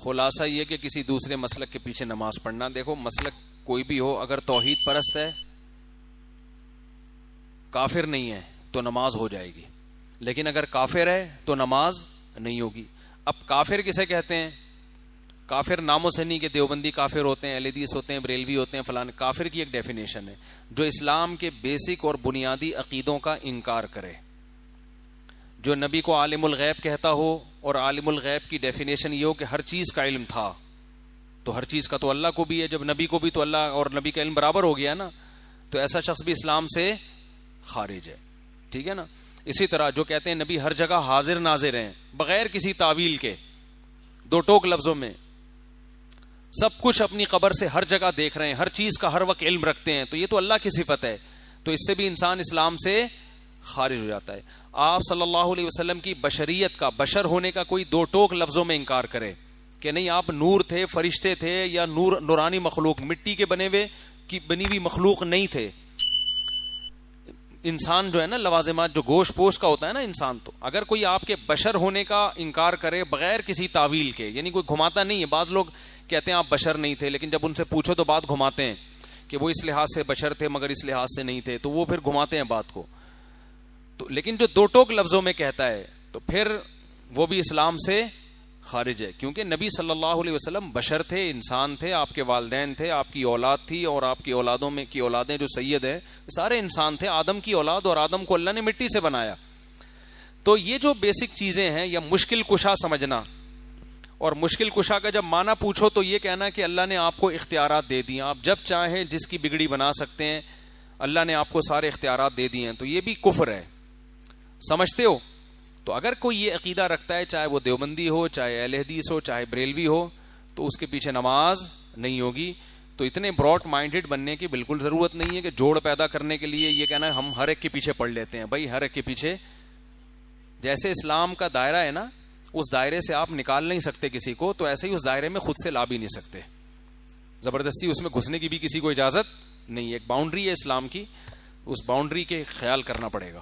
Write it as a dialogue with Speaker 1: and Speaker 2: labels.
Speaker 1: خلاصہ یہ کہ کسی دوسرے مسلک کے پیچھے نماز پڑھنا. دیکھو مسلک کوئی بھی ہو, اگر توحید پرست ہے, کافر نہیں ہے, تو نماز ہو جائے گی, لیکن اگر کافر ہے تو نماز نہیں ہوگی. اب کافر کسے کہتے ہیں؟ کافر ناموں سے نہیں کہ دیوبندی کافر ہوتے ہیں, اہل حدیث ہوتے ہیں, بریلوی ہوتے ہیں, فلاں. کافر کی ایک ڈیفینیشن ہے جو اسلام کے بیسک اور بنیادی عقیدوں کا انکار کرے, جو نبی کو عالم الغیب کہتا ہو, اور عالم الغیب کی ڈیفینیشن یہ ہو کہ ہر چیز کا علم تھا, تو ہر چیز کا تو اللہ کو بھی ہے, جب نبی کو بھی, تو اللہ اور نبی کا علم برابر ہو گیا نا, تو ایسا شخص بھی اسلام سے خارج ہے. ٹھیک ہے نا. اسی طرح جو کہتے ہیں نبی ہر جگہ حاضر ناظر ہیں, بغیر کسی تعویل کے, دو ٹوک لفظوں میں سب کچھ اپنی قبر سے ہر جگہ دیکھ رہے ہیں, ہر چیز کا ہر وقت علم رکھتے ہیں, تو یہ تو اللہ کی صفت ہے, تو اس سے بھی انسان اسلام سے خارج ہو جاتا ہے. آپ صلی اللہ علیہ وسلم کی بشریت کا, بشر ہونے کا کوئی دو ٹوک لفظوں میں انکار کرے کہ نہیں آپ نور تھے, فرشتے تھے, یا نورانی مخلوق, مٹی کے بنے ہوئے کی بنی ہوئی مخلوق نہیں تھے. انسان جو ہے نا, لوازمات جو گوشت پوشت کا ہوتا ہے نا انسان, تو اگر کوئی آپ کے بشر ہونے کا انکار کرے بغیر کسی تعویل کے, یعنی کوئی گھماتا نہیں ہے. بعض لوگ کہتے ہیں آپ بشر نہیں تھے, لیکن جب ان سے پوچھو تو بات گھماتے ہیں کہ وہ اس لحاظ سے بشر تھے مگر اس لحاظ سے نہیں تھے, تو وہ پھر گھماتے ہیں بات کو. تو لیکن جو دو ٹوک لفظوں میں کہتا ہے تو پھر وہ بھی اسلام سے خارج ہے, کیونکہ نبی صلی اللہ علیہ وسلم بشر تھے, انسان تھے, آپ کے والدین تھے, آپ کی اولاد تھی, اور آپ کی اولادوں میں کی اولادیں جو سید ہیں سارے انسان تھے, آدم کی اولاد, اور آدم کو اللہ نے مٹی سے بنایا. تو یہ جو بیسک چیزیں ہیں, یا مشکل کشا سمجھنا, اور مشکل کشا کا جب معنی پوچھو تو یہ کہنا کہ اللہ نے آپ کو اختیارات دے دیے, آپ جب چاہیں جس کی بگڑی بنا سکتے ہیں, اللہ نے آپ کو سارے اختیارات دے دیے ہیں, تو یہ بھی کفر ہے. سمجھتے ہو؟ تو اگر کوئی یہ عقیدہ رکھتا ہے, چاہے وہ دیوبندی ہو, چاہے اہل حدیث ہو, چاہے بریلوی ہو, تو اس کے پیچھے نماز نہیں ہوگی. تو اتنے براڈ مائنڈڈ بننے کی بالکل ضرورت نہیں ہے کہ جوڑ پیدا کرنے کے لیے یہ کہنا ہے ہم ہر ایک کے پیچھے پڑھ لیتے ہیں. بھائی ہر ایک کے پیچھے, جیسے اسلام کا دائرہ ہے نا, اس دائرے سے آپ نکال نہیں سکتے کسی کو, تو ایسے ہی اس دائرے میں خود سے لا بھی نہیں سکتے, زبردستی اس میں گھسنے کی بھی کسی کو اجازت نہیں ہے. ایک باؤنڈری ہے اسلام کی, اس باؤنڈری کے خیال کرنا پڑے گا.